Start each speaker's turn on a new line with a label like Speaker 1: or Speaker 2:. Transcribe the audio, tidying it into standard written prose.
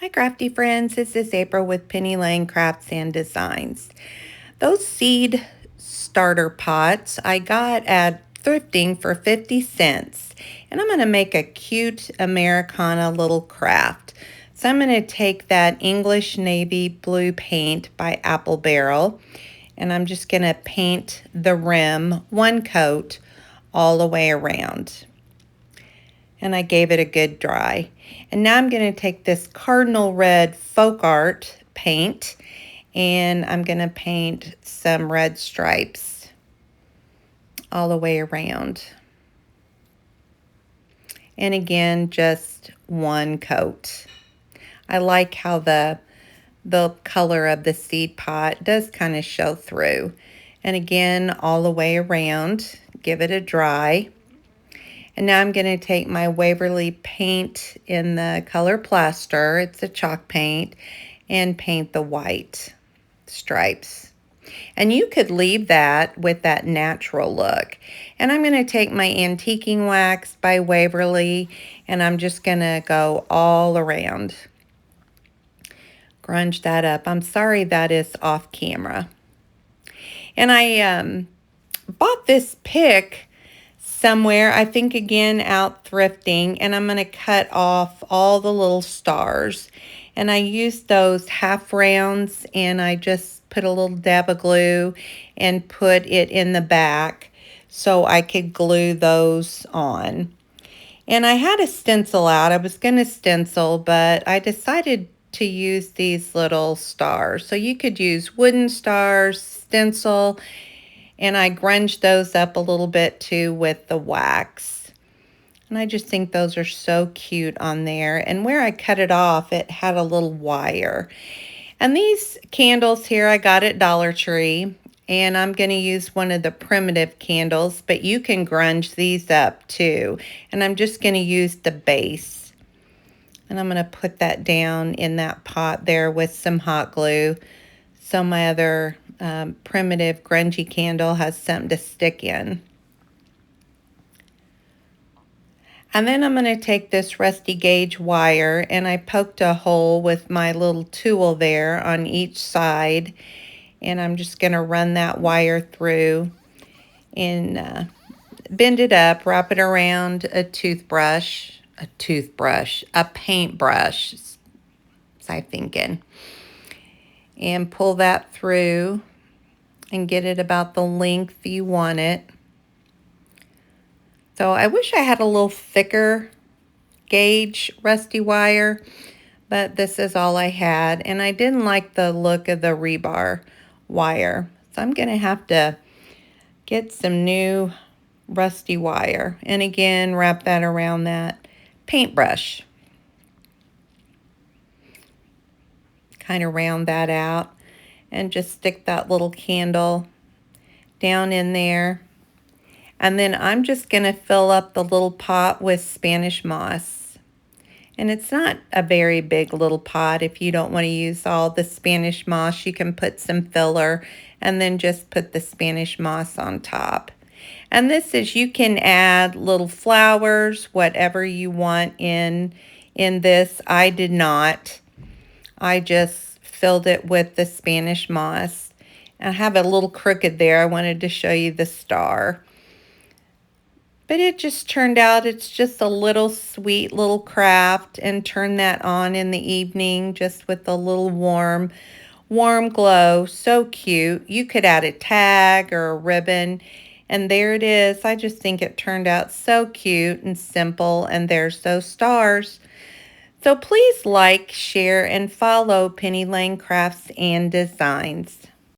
Speaker 1: Hi crafty friends, this is April with Penny Lane Crafts and Designs. Those seed starter pots I got at thrifting for 50 cents, and I'm going to make a cute Americana little craft. So I'm going to take that English navy blue paint by Apple Barrel, and I'm just going to paint the rim one coat all the way around. And I gave it a good dry. And now I'm going to take this cardinal red folk art paint and I'm going to paint some red stripes all the way around. And again, just one coat. I like how the color of the seed pot does kind of show through. And again, all the way around, give it a dry. And now I'm going to take my Waverly paint in the color plaster, it's a chalk paint, and paint the white stripes. And you could leave that with that natural look. And I'm going to take my antiquing wax by Waverly, and I'm just going to go all around. Grunge that up. I'm sorry that is off camera. And I bought this pick somewhere, I think again out thrifting, and I'm going to cut off all the little stars. And I used those half rounds and I just put a little dab of glue and put it in the back so I could glue those on. And I had a stencil out. I was going to stencil, but I decided to use these little stars. So you could use wooden stars, stencil, and I grunged those up a little bit too with the wax. And I just think those are so cute on there. And where I cut it off, it had a little wire. And these candles here I got at Dollar Tree. And I'm going to use one of the primitive candles, but you can grunge these up too. And I'm just going to use the base. And I'm going to put that down in that pot there with some hot glue. So my other primitive grungy candle has something to stick in. And then I'm going to take this rusty gauge wire and I poked a hole with my little tool there on each side. And I'm just going to run that wire through and bend it up, wrap it around a paintbrush, was I thinking. And pull that through and get it about the length you want it. So I wish I had a little thicker gauge rusty wire, but this is all I had. And I didn't like the look of the rebar wire. So I'm going to have to get some new rusty wire. And again, wrap that around that paintbrush. Kind of round that out and just stick that little candle down in there. And then I'm just going to fill up the little pot with Spanish moss. And it's not a very big little pot. If you don't want to use all the Spanish moss, you can put some filler and then just put the Spanish moss on top. And this is, you can add little flowers, whatever you want in this. I did not. I just filled it with the Spanish moss. I have a little crooked there. I wanted to show you the star. But it just turned out, it's just a little sweet little craft, and turn that on in the evening just with a little warm glow. So cute. You could add a tag or a ribbon, and there it is. I just think it turned out so cute and simple, and there's those stars. So please like, share, and follow Penny Lane Crafts and Designs.